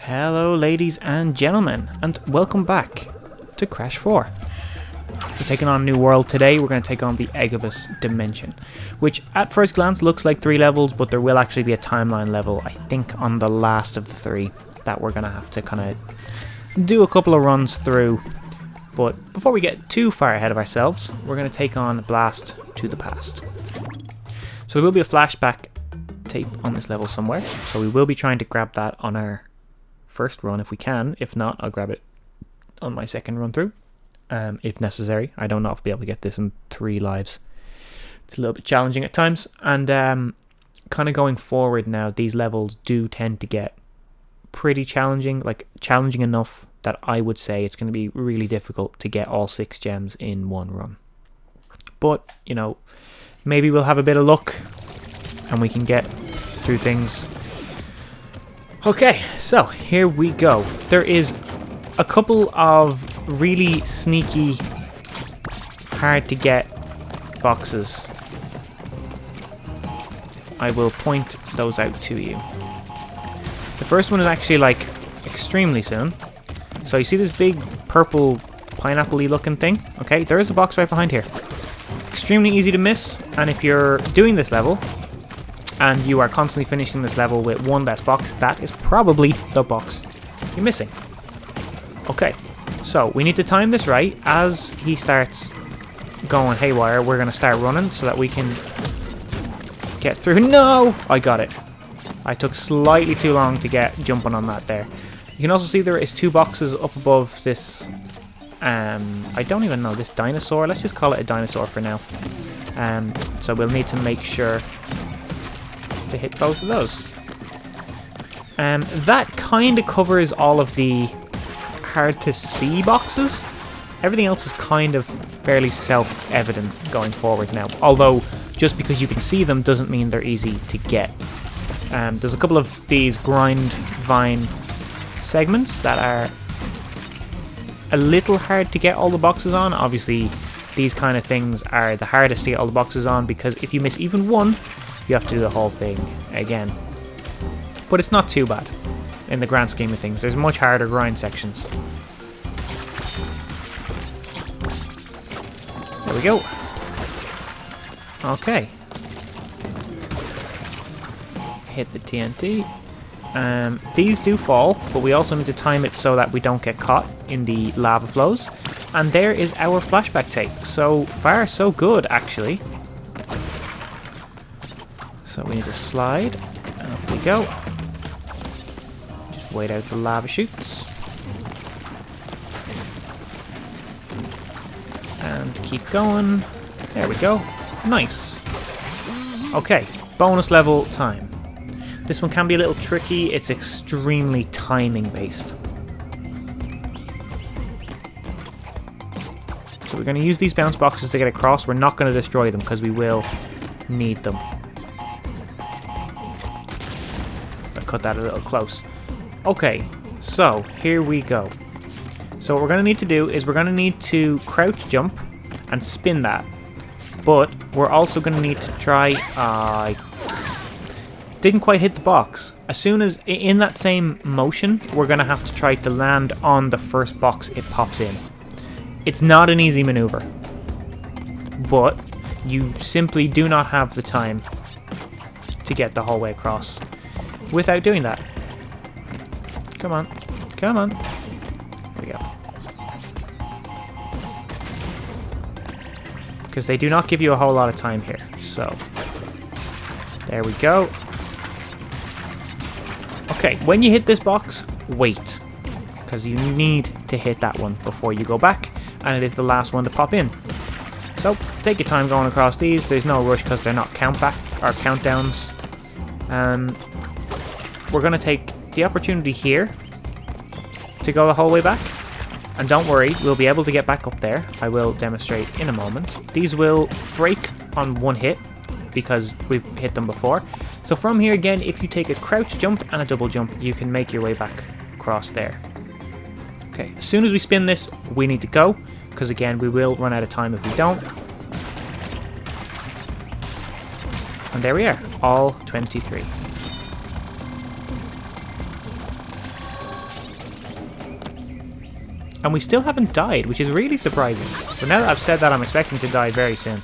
Hello ladies and gentlemen, and welcome back to Crash 4. We're taking on a new world today. We're going to take on the Eggibus Dimension, which at first glance looks like 3 levels, but there will actually be a timeline level, I think, on the last of the 3 that we're going to have to kind of do a couple of runs through. But before we get too far ahead of ourselves, we're going to take on Blast to the Past. So there will be a flashback tape on this level somewhere, so we will be trying to grab that on our first run if we can. If not, I'll grab it on my second run through, if necessary. I don't know if I'll be able to get this in 3 lives. It's a little bit challenging at times, and kind of going forward now, these levels do tend to get pretty challenging, like challenging enough that I would say it's going to be really difficult to get all 6 gems in one run. But, you know, maybe we'll have a bit of luck and we can get through things. Okay, so here we go. There is a couple of really sneaky, hard to get boxes. I will point those out to you. The first one is actually like extremely soon. So you see this big purple pineapple-y looking thing? Okay, there is a box right behind here. Extremely easy to miss, and if you're doing this level and you are constantly finishing this level with one less box, that is probably the box you're missing. Okay, so we need to time this right. As he starts going haywire, we're going to start running so that we can get through. No! I got it. I took slightly too long to get jumping on that there. You can also see there is 2 boxes up above this, I don't even know, this dinosaur. Let's just call it a dinosaur for now. So we'll need to make sure to hit both of those. That kind of covers all of the hard to see boxes. Everything else is kind of fairly self-evident going forward now. Although, just because you can see them doesn't mean they're easy to get. There's a couple of these grind vine segments that are a little hard to get all the boxes on. Obviously, these kind of things are the hardest to get all the boxes on, because if you miss even one, you have to do the whole thing again. But it's not too bad in the grand scheme of things. There's much harder grind sections. There we go. Okay. Hit the TNT. These do fall, but we also need to time it so that we don't get caught in the lava flows. And there is our flashback tape. So far, so good, actually. So we need to slide. And up we go. Just wait out the lava chutes. And keep going. There we go. Nice. Okay, bonus level time. This one can be a little tricky. It's extremely timing based. So we're going to use these bounce boxes to get across. We're not going to destroy them because we will need them. I'll cut that a little close. Okay, so here we go. So what we're going to need to do is we're going to need to crouch jump and spin that. But we're also going to need to try... didn't quite hit the box. As soon as, in that same motion, we're going to have to try to land on the first box it pops in. It's not an easy maneuver, but you simply do not have the time to get the whole way across without doing that. Come on. Come on. There we go. Because they do not give you a whole lot of time here. So, there we go. Okay, when you hit this box, wait. Because you need to hit that one before you go back. And it is the last one to pop in. So, take your time going across these. There's no rush because they're not countdowns. We're going to take the opportunity here to go the whole way back. And don't worry, we'll be able to get back up there. I will demonstrate in a moment. These will break on one hit because we've hit them before. So from here again, if you take a crouch jump and a double jump, you can make your way back across there. Okay, as soon as we spin this, we need to go, because again, we will run out of time if we don't. And there we are, all 23. And we still haven't died, which is really surprising. But now that I've said that, I'm expecting to die very soon.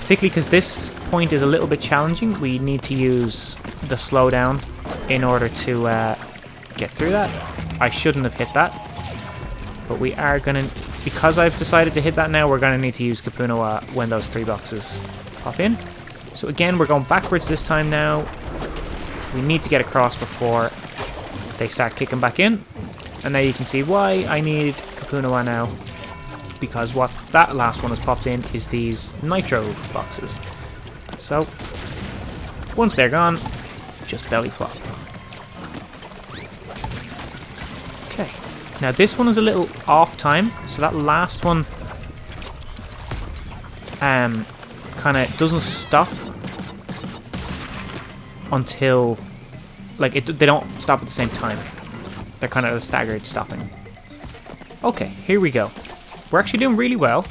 Particularly because this point is a little bit challenging. We need to use the slowdown in order to get through that. I shouldn't have hit that. But we are going to... Because I've decided to hit that now, we're going to need to use Kapuna-Wa when those 3 boxes pop in. So again, we're going backwards this time now. We need to get across before they start kicking back in. And now you can see why I need Kapuna-Wa now. Because what that last one has popped in is these nitro boxes. So, once they're gone, just belly flop. Okay. Now this one is a little off time. So that last one kind of doesn't stop until... Like, they don't stop at the same time. They're kind of staggered stopping. Okay, here we go. We're actually doing really well.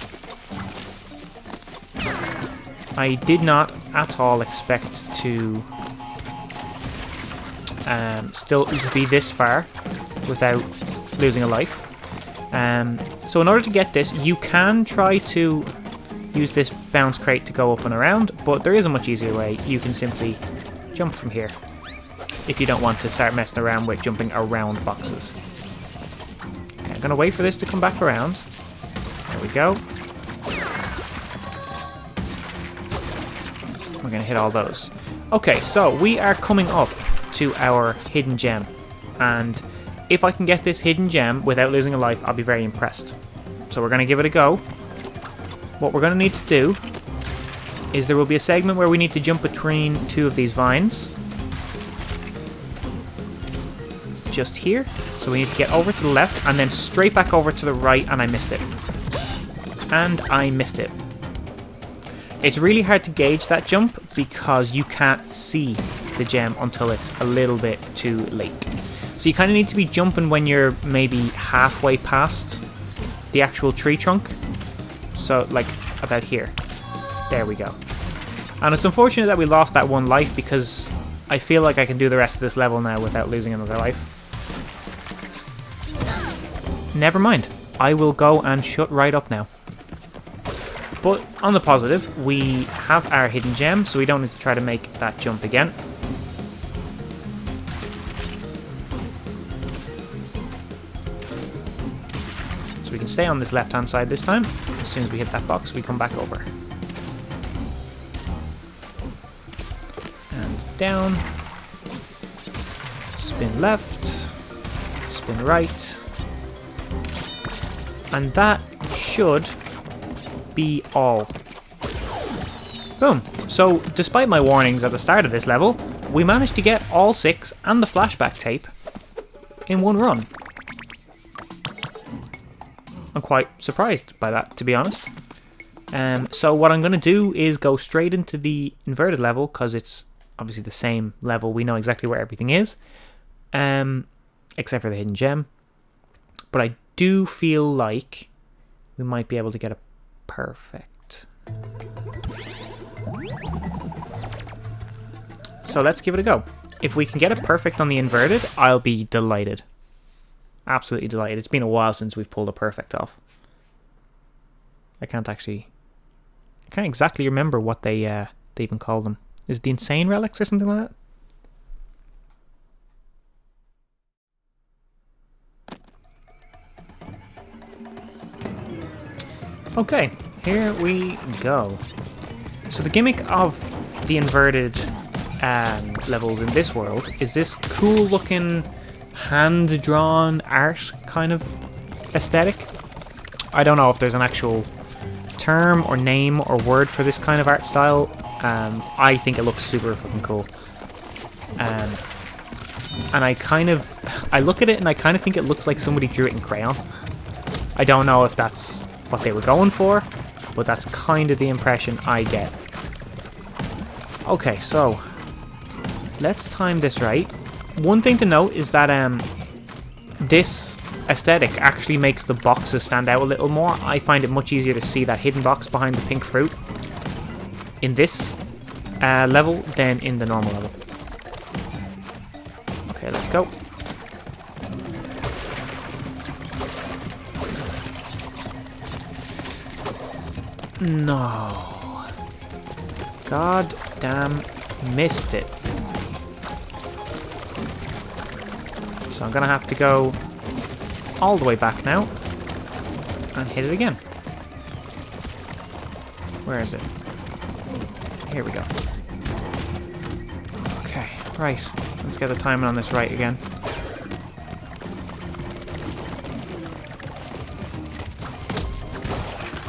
I did not at all expect to still to be this far without losing a life. So in order to get this, you can try to use this bounce crate to go up and around, but there is a much easier way. You can simply jump from here if you don't want to start messing around with jumping around boxes. Okay, I'm going to wait for this to come back around. There we go. We're going to hit all those. Okay, so we are coming up to our hidden gem. And if I can get this hidden gem without losing a life, I'll be very impressed. So we're going to give it a go. What we're going to need to do is there will be a segment where we need to jump between 2 of these vines. Just here. So we need to get over to the left and then straight back over to the right, and I missed it. And I missed it. It's really hard to gauge that jump because you can't see the gem until it's a little bit too late. So you kind of need to be jumping when you're maybe halfway past the actual tree trunk. So, like, about here. There we go. And it's unfortunate that we lost that 1 life because I feel like I can do the rest of this level now without losing another life. Never mind. I will go and shut right up now. But on the positive, we have our hidden gem, so we don't need to try to make that jump again. So we can stay on this left-hand side this time. As soon as we hit that box, we come back over. And down. Spin left. Spin right. And that should be all. Boom. So, despite my warnings at the start of this level, we managed to get all 6 and the flashback tape in 1 run. I'm quite surprised by that, to be honest. So what I'm going to do is go straight into the inverted level, because it's obviously the same level. We know exactly where everything is, except for the hidden gem. But I do feel like we might be able to get a perfect. So let's give it a go. If we can get a perfect on the inverted, I'll be delighted. Absolutely delighted. It's been a while since we've pulled a perfect off. I can't exactly remember what they even call them. Is it the insane relics or something like that? Okay, here we go. So the gimmick of the inverted levels in this world is this cool looking hand-drawn art kind of aesthetic. I don't know if there's an actual term or name or word for this kind of art style. I think it looks super fucking cool. And I look at it and I kind of think it looks like somebody drew it in crayon. I don't know if that's what they were going for, but that's kind of the impression I get. Okay, so let's time this right. One thing to note is that this aesthetic actually makes the boxes stand out a little more. I find it much easier to see that hidden box behind the pink fruit in this level than in the normal level. Okay, let's go. No. God damn, missed it. So I'm gonna have to go all the way back now and hit it again. Where is it? Here we go. Okay, right. Let's get the timing on this right again.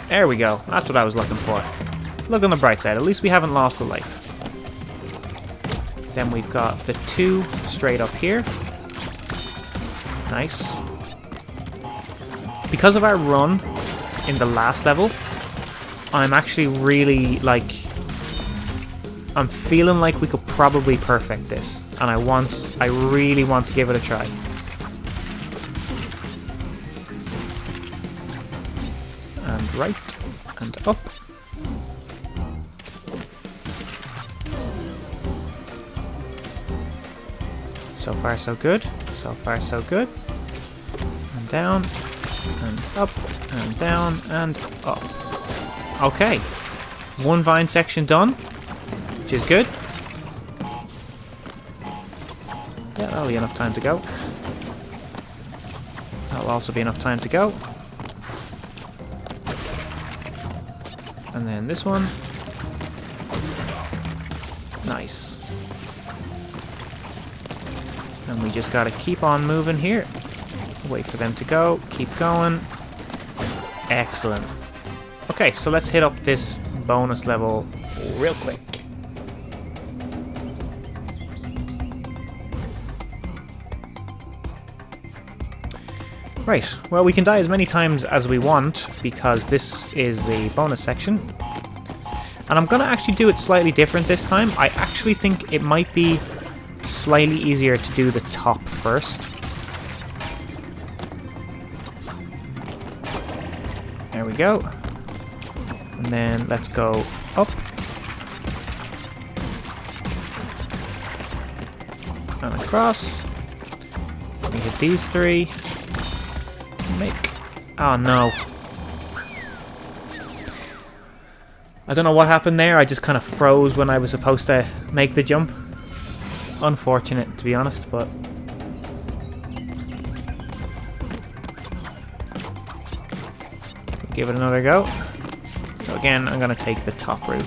There we go. That's what I was looking for. Look on the bright side. At least we haven't lost a life. Then we've got the 2 straight up here. Nice. Because of our run in the last level, I'm actually really, like... I'm feeling like we could probably perfect this. And I really want to give it a try. And right. And up. So far so good. So far so good. And down. And up. And down. And up. Okay. 1 vine section done. Which is good. Yeah, that'll be enough time to go. That'll also be enough time to go. And then this one. Nice. And we just gotta keep on moving here. Wait for them to go. Keep going. Excellent. Okay, so let's hit up this bonus level real quick. Right, well, we can die as many times as we want because this is the bonus section. And I'm going to actually do it slightly different this time. I actually think it might be slightly easier to do the top first. There we go. And then let's go up. And across. We hit these 3. Make. Oh no. I don't know what happened there. I just kind of froze when I was supposed to make the jump. Unfortunate, to be honest, but... give it another go. So again, I'm going to take the top route.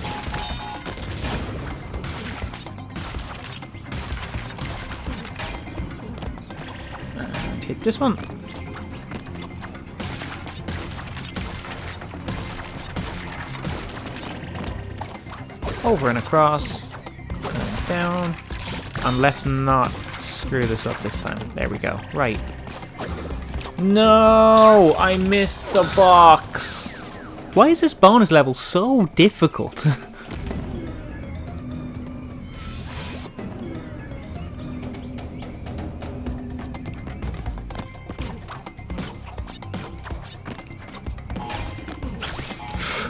And hit this one. Over and across, and down, and let's not screw this up this time. There we go. Right. No, I missed the box. Why is this bonus level so difficult?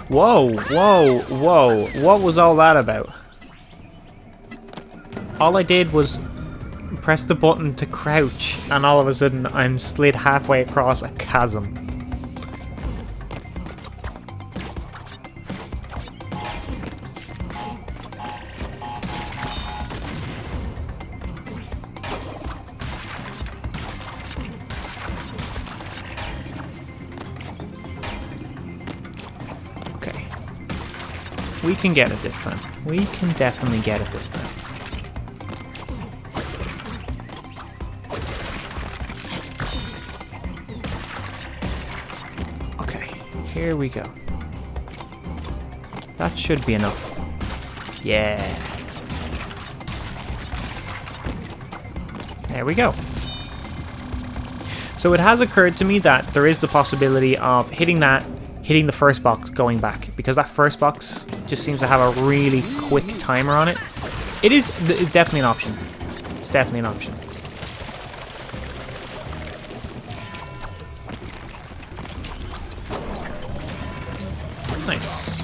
Whoa, whoa, whoa. What was all that about? All I did was press the button to crouch, and all of a sudden I'm slid halfway across a chasm. We can get it this time. We can definitely get it this time. Okay, here we go. That should be enough. Yeah. There we go. So it has occurred to me that there is the possibility of hitting the first box going back, because that first box just seems to have a really quick timer on it. It is definitely an option. It's definitely an option. Nice.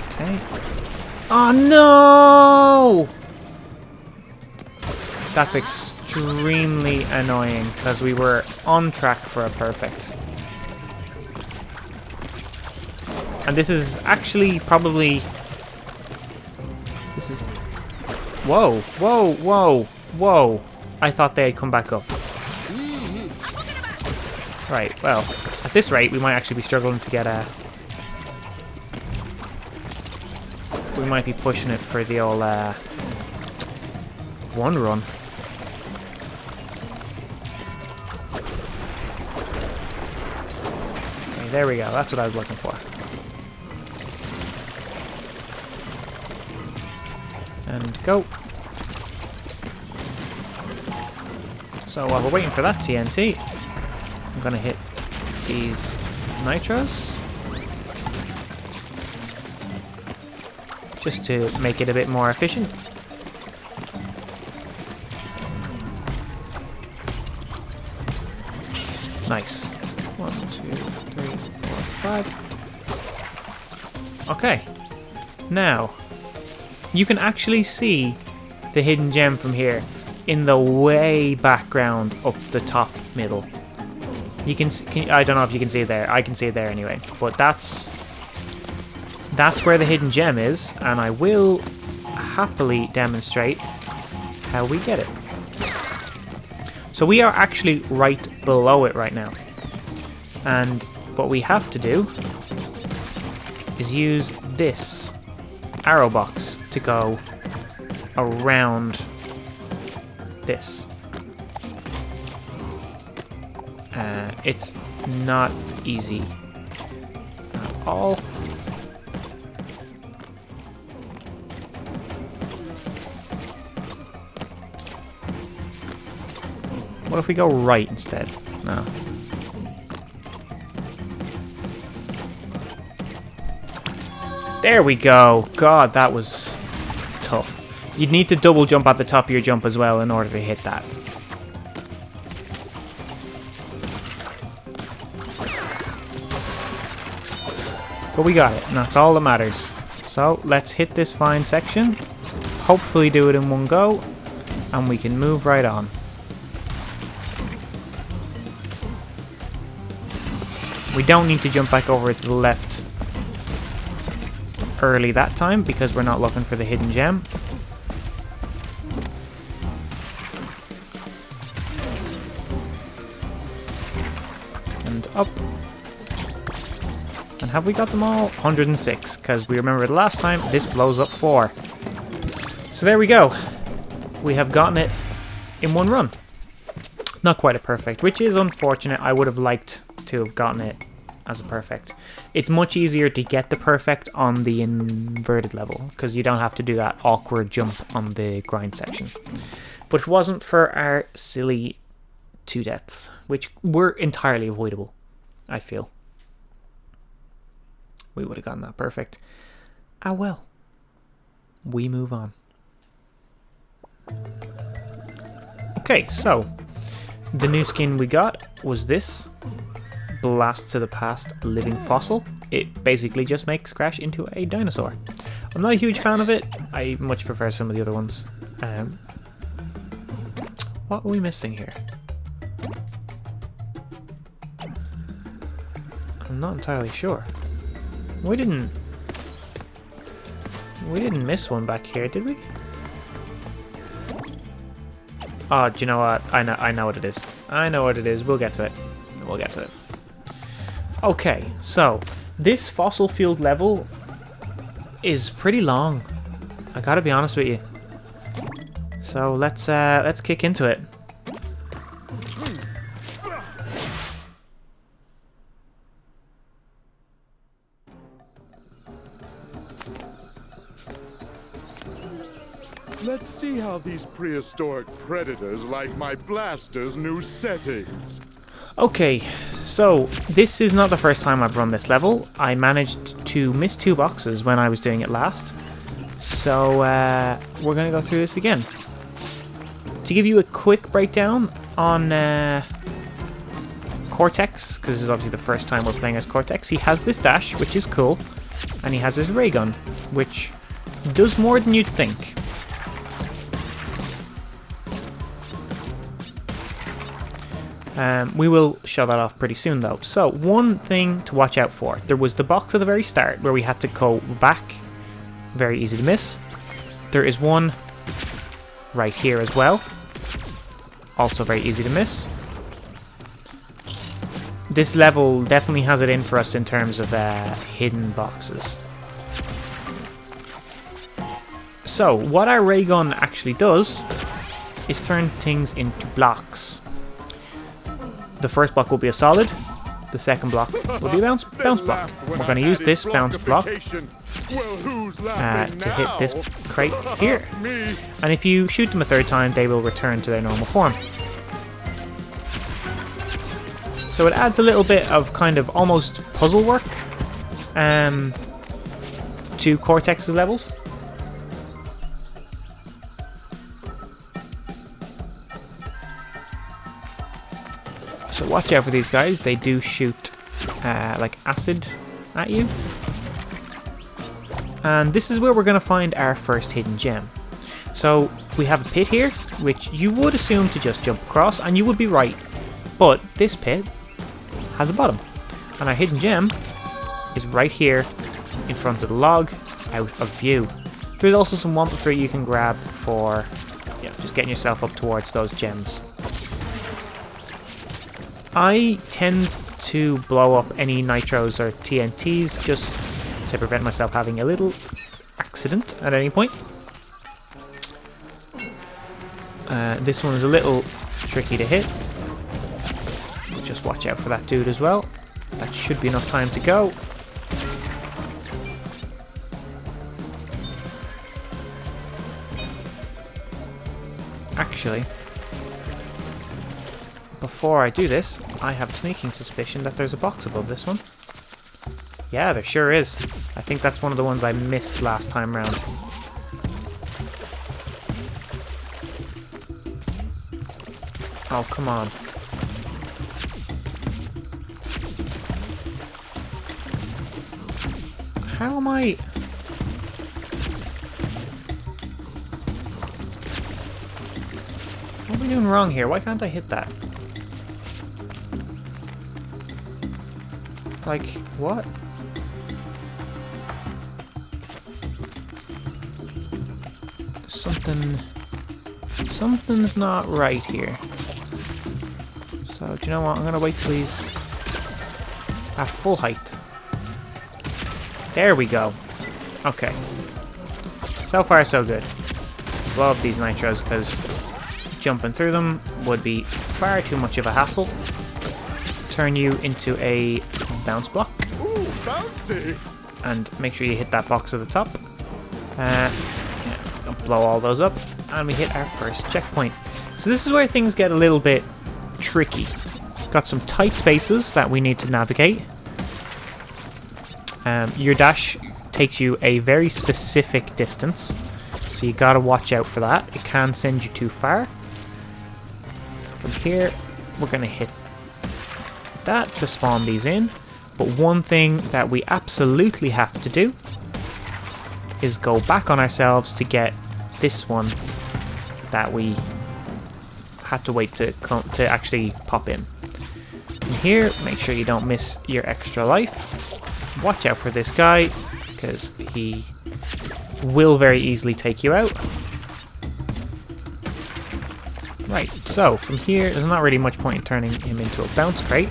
Okay. Oh no! That's extremely annoying because we were on track for a perfect. And this is actually probably... This is... Whoa, whoa, whoa, whoa. I thought they'd come back up. Right, well, at this rate, we might actually be struggling to get a... We might be pushing it for the old one run. Okay, there we go. That's what I was looking for. And go. So while we're waiting for that TNT, I'm gonna hit these nitros just to make it a bit more efficient. Nice. 1, 2, 3, 4, 5. Okay. Now, you can actually see the hidden gem from here in the way background up the top middle. You can, I don't know if you can see it there. I can see it there anyway. But that's where the hidden gem is, and I will happily demonstrate how we get it. So we are actually right below it right now. And what we have to do is use this arrow box to go around this. It's not easy at all. What if we go right instead? No. There we go. God, that was tough. You'd need to double jump at the top of your jump as well in order to hit that. But we got it, and that's all that matters. So let's hit this fine section. Hopefully do it in one go, and we can move right on. We don't need to jump back over to the left early that time because we're not looking for the hidden gem. And up. And have we got them all? 106, because we remember the last time this blows up 4. So there we go. We have gotten it in one run. Not quite a perfect, which is unfortunate. I would have liked to have gotten it as a perfect. It's much easier to get the perfect on the inverted level because you don't have to do that awkward jump on the grind section. But if it wasn't for our silly 2 deaths, which were entirely avoidable, I feel, we would have gotten that perfect. Ah well. We move on. Okay, so the new skin we got was this. Blast to the past living fossil. It basically just makes Crash into a dinosaur. I'm not a huge fan of it. I much prefer some of the other ones. What are we missing here? I'm not entirely sure. We didn't miss one back here, did we? Oh, do you know what? I know what it is. I know what it is. We'll get to it. We'll get to it. Okay, so this fossil field level is pretty long. I gotta be honest with you. So let's kick into it. Let's see how these prehistoric predators like my blaster's new settings. Okay, so this is not the first time I've run this level. I managed to miss 2 boxes when I was doing it last. So we're going to go through this again. To give you a quick breakdown on Cortex, because this is obviously the first time we're playing as Cortex, he has this dash, which is cool, and he has his ray gun, which does more than you'd think. We will show that off pretty soon though. So one thing to watch out for. There was the box at the very start where we had to go back. Very easy to miss. There is one right here as well. Also very easy to miss. This level definitely has it in for us in terms of hidden boxes. So what our ray gun actually does is turn things into blocks. The first block will be a solid. The second block will be a bounce block. We're going to use this bounce block to hit this crate here. And if you shoot them a third time, they will return to their normal form. So it adds a little bit of kind of almost puzzle work to Cortex's levels. So watch out for these guys. They do shoot like acid at you. And this is where we're going to find our first hidden gem. So we have a pit here, which you would assume to just jump across, and you would be right. But this pit has a bottom. And our hidden gem is right here in front of the log, out of view. There's also some wampa fruit you can grab for just getting yourself up towards those gems. I tend to blow up any nitros or TNTs just to prevent myself having a little accident at any point. This one is a little tricky to hit. Just watch out for that dude as well. That should be enough time to go. Actually, before I do this, I have a sneaking suspicion that there's a box above this one. Yeah, there sure is. I think that's one of the ones I missed last time round. Oh, come on. How am I... What am I doing wrong here? Why can't I hit that? Like, what? Something's not right here. So, do you know what? I'm gonna wait till he's at full height. There we go. Okay. So far, so good. Blow up these nitros because jumping through them would be far too much of a hassle. Turn you into a bounce block. Ooh, bouncy. And make sure you hit that box at the top. Blow all those up. And we hit our first checkpoint. So this is where things get a little bit tricky. Got some tight spaces that we need to navigate. Your dash takes you a very specific distance, so you gotta watch out for that. It can send you too far. From here, we're gonna hit that to spawn these in. But one thing that we absolutely have to do is go back on ourselves to get this one that we had to wait to actually pop in. And here, make sure you don't miss your extra life. Watch out for this guy, because he will very easily take you out. Right, so from here, there's not really much point in turning him into a bounce crate.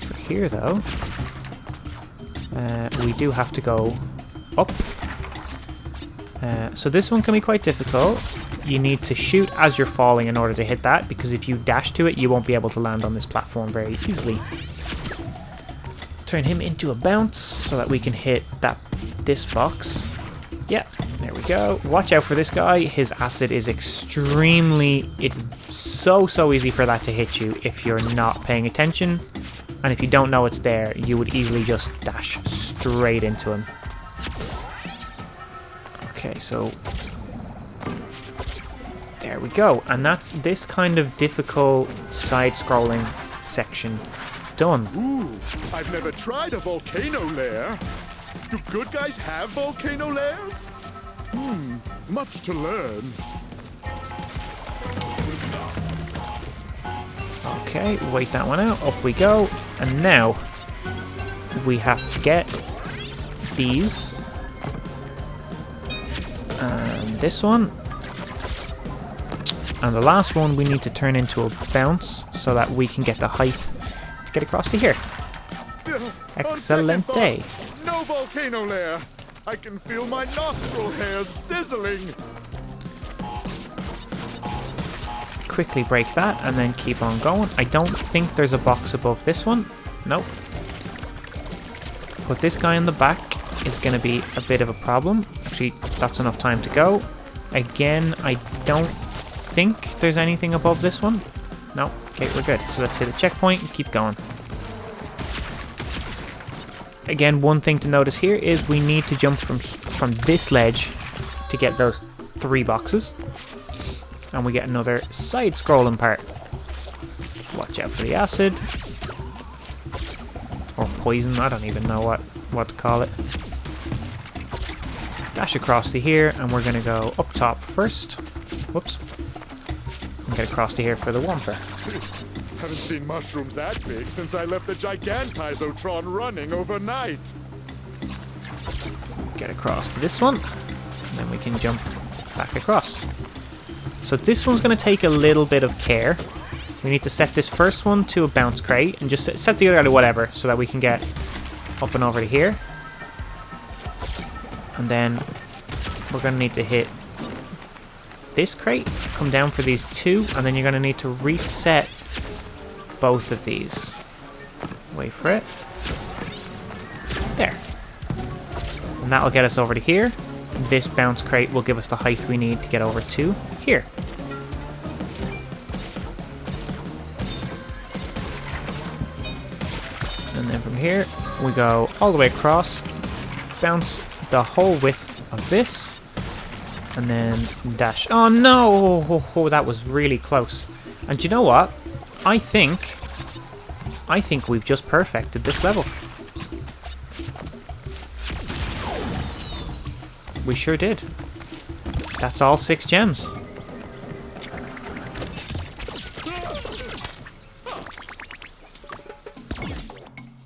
For here, though, we do have to go up. So this one can be quite difficult. You need to shoot as you're falling in order to hit that, because if you dash to it, you won't be able to land on this platform very easily. Turn him into a bounce so that we can hit this box. Yeah, there we go. Watch out for this guy. His acid is extremely... It's so easy for that to hit you if you're not paying attention. And if you don't know it's there, you would easily just dash straight into him. Okay, so... There we go. And that's this kind of difficult side-scrolling section done. Ooh, I've never tried a volcano lair. Do good guys have volcano lairs? Much to learn. Okay, wait that one out. Up we go. And now we have to get these. And this one. And the last one we need to turn into a bounce so that we can get the height to get across to here. Excelente. No volcano lair. I can feel my nostril hairs sizzling. Quickly break that and then keep on going. I don't think there's a box above this one. Nope. But this guy in the back is going to be a bit of a problem. Actually, that's enough time to go. Again, I don't think there's anything above this one. No. Okay, we're good. So let's hit a checkpoint and keep going. Again, one thing to notice here is we need to jump from this ledge to get those 3 boxes. And we get another side-scrolling part. Watch out for the acid. Or poison, I don't even know what to call it. Dash across to here, and we're going to go up top first. Whoops. And get across to here for the Wumper. Haven't seen mushrooms that big since I left the Gigantizotron running overnight. Get across to this one, and then we can jump back across. So this one's going to take a little bit of care. We need to set this first one to a bounce crate, and just set the other to whatever, so that we can get up and over to here. And then we're going to need to hit this crate, come down for these 2, and then you're going to need to reset both of these. Wait for it. There. And that'll get us over to here. This bounce crate will give us the height we need to get over to here. And then from here, we go all the way across, bounce the whole width of this, and then dash. Oh no! Oh, that was really close. And you know what? I think we've just perfected this level. We sure did. That's all 6 gems.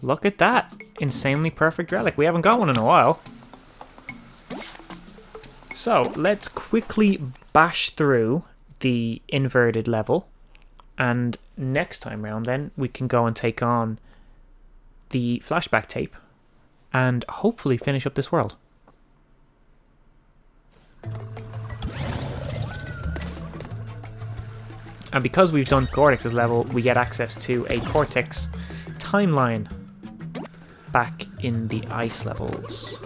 Look at that. Insanely perfect relic. We haven't got one in a while. So, let's quickly bash through the inverted level. And next time round then, we can go and take on the flashback tape. And hopefully finish up this world. And because we've done Cortex's level, we get access to a Cortex timeline back in the ice levels.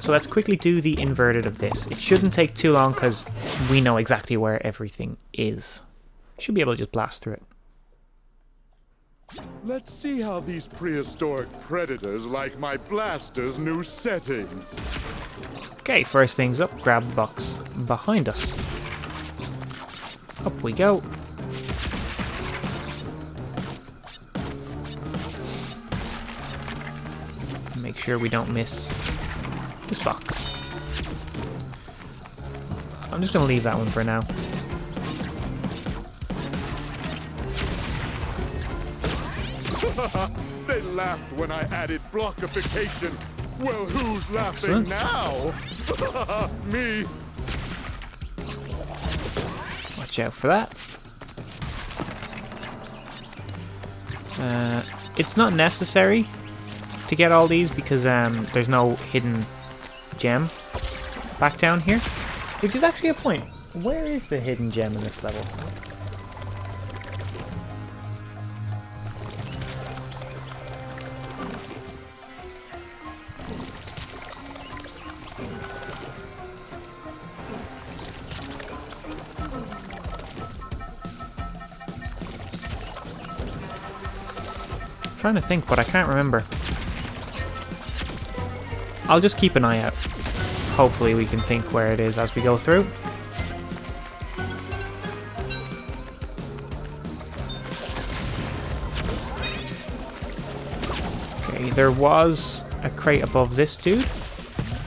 So let's quickly do the inverted of this. It shouldn't take too long because we know exactly where everything is. Should be able to just blast through it. Let's see how these prehistoric predators like my blaster's new settings. Okay, first things up, grab the box behind us. Up we go. Make sure we don't miss this box. I'm just going to leave that one for now. They laughed when I added blockification. Well, who's laughing Excellent. now? Me. Watch out for that. It's not necessary to get all these because there's no hidden gem back down here. Which is actually a point. Where is the hidden gem in this level? I'm trying to think, but I can't remember. I'll just keep an eye out. Hopefully we can think where it is as we go through. Okay, there was a crate above this dude,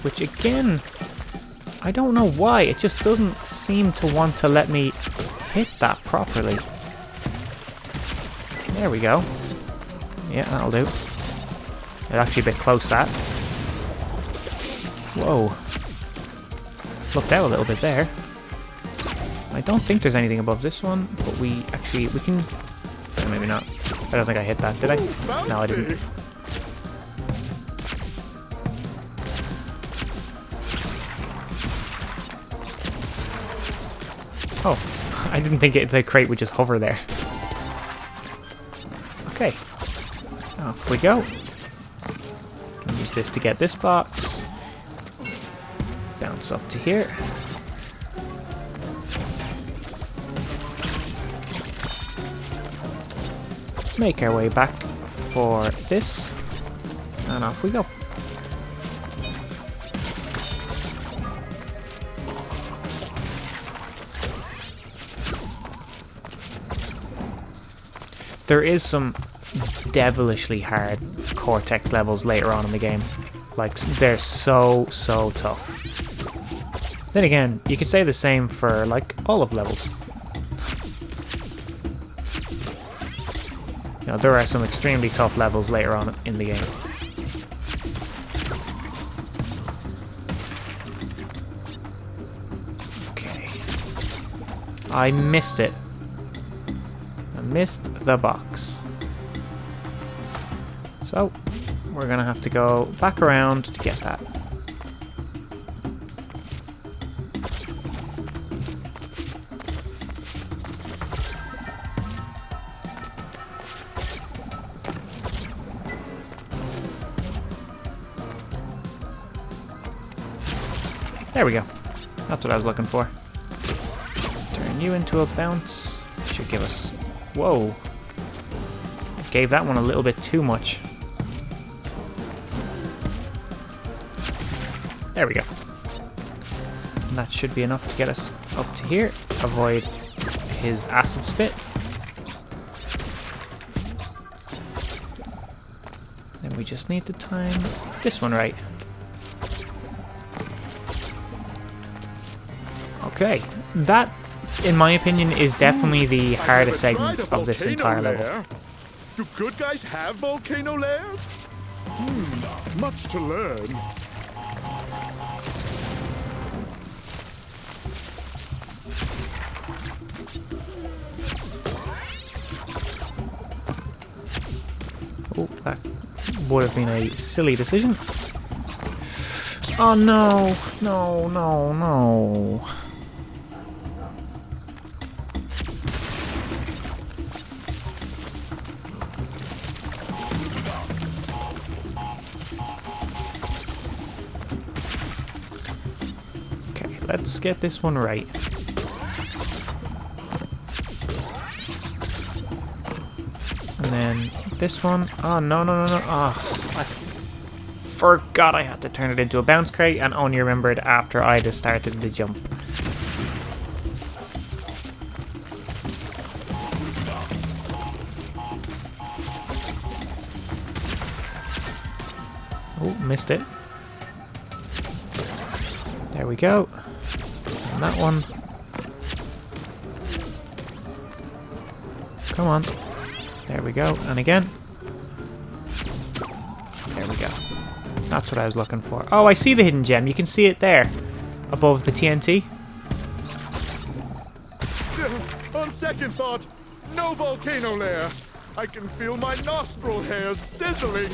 which again, I don't know why, it just doesn't seem to want to let me hit that properly. There we go. Yeah, that'll do. It's actually a bit close, that. Whoa. Looked out a little bit there. I don't think there's anything above this one, but we can... maybe not. I don't think I hit that, did I? No, I didn't. Oh, I didn't think the crate would just hover there. Okay. Off we go. Use this to get this box. Bounce up to here. Make our way back for this. And off we go. There is some devilishly hard Cortex levels later on in the game. Like, they're so tough. Then again, you could say the same for, like, all of levels. You know, there are some extremely tough levels later on in the game. Okay. I missed it. I missed the box. So, we're gonna have to go back around to get that. There we go. That's what I was looking for. Turn you into a bounce. Should give us... Whoa. Gave that one a little bit too much. There we go. And that should be enough to get us up to here. Avoid his acid spit. Then we just need to time this one right. Okay, that, in my opinion, is definitely the hardest segment of this entire level. Do good guys have volcano lairs? Much to learn. Oh, that would have been a silly decision. Oh no, no. Okay, let's get this one right. And then this one. Oh, no. Oh, I forgot I had to turn it into a bounce crate and only remembered after I just started the jump. Oh, missed it. There we go. And that one. Come on. There we go. And again. There we go. That's what I was looking for. Oh, I see the hidden gem. You can see it there. Above the TNT. On second thought, no volcano lair. I can feel my nostril hairs sizzling.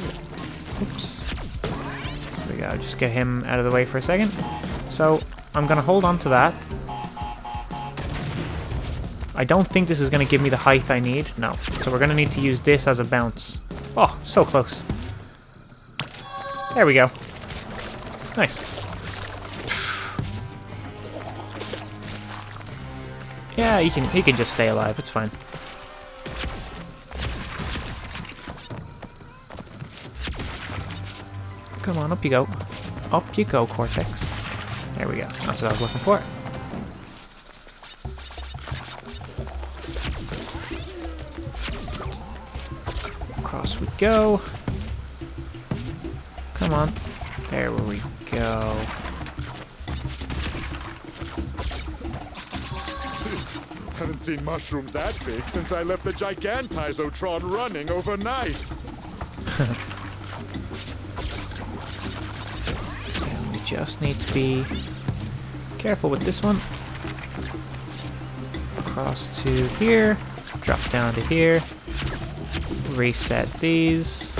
Oops. There we go. Just get him out of the way for a second. So, I'm going to hold on to that. I don't think this is going to give me the height I need. No. So we're going to need to use this as a bounce. Oh, so close. There we go. Nice. Yeah, he can just stay alive. It's fine. Come on, up you go. Up you go, Cortex. There we go. That's what I was looking for. Across we go. Come on. There we go. Haven't seen mushrooms that big since I left the Gigantizotron running overnight. We just need to be careful with this one. Across to here, drop down to here, reset these.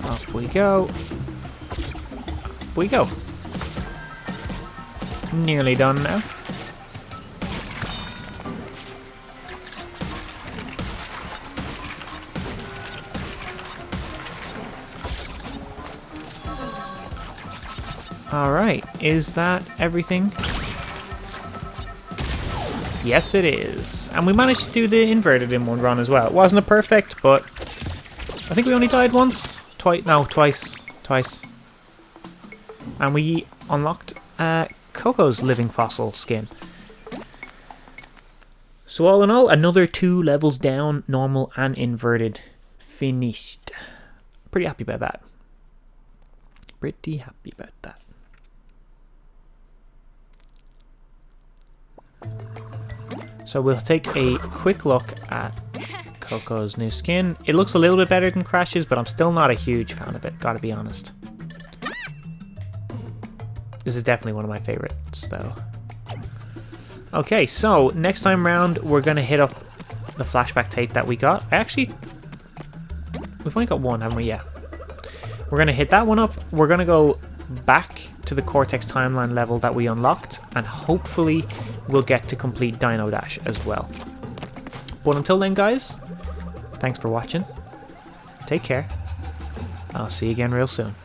Up we go. Up we go. Nearly done now. Alright, is that everything? Yes, it is. And we managed to do the inverted in one run as well. It wasn't a perfect, but I think we only died once. Twice. And we unlocked Coco's living fossil skin. So all in all, another 2 levels down, normal and inverted. Finished. Pretty happy about that. Pretty happy about that. So we'll take a quick look at Coco's new skin. It looks a little bit better than Crash's, but I'm still not a huge fan of it, gotta be honest. This is definitely one of my favorites, though. Okay, so next time round, we're gonna hit up the flashback tape that we got. We've only got one, haven't we? Yeah. We're gonna hit that one up. We're gonna go back to the Cortex timeline level that we unlocked, and hopefully we'll get to complete Dino Dash as well. But until then, guys, thanks for watching. Take care. I'll see you again real soon.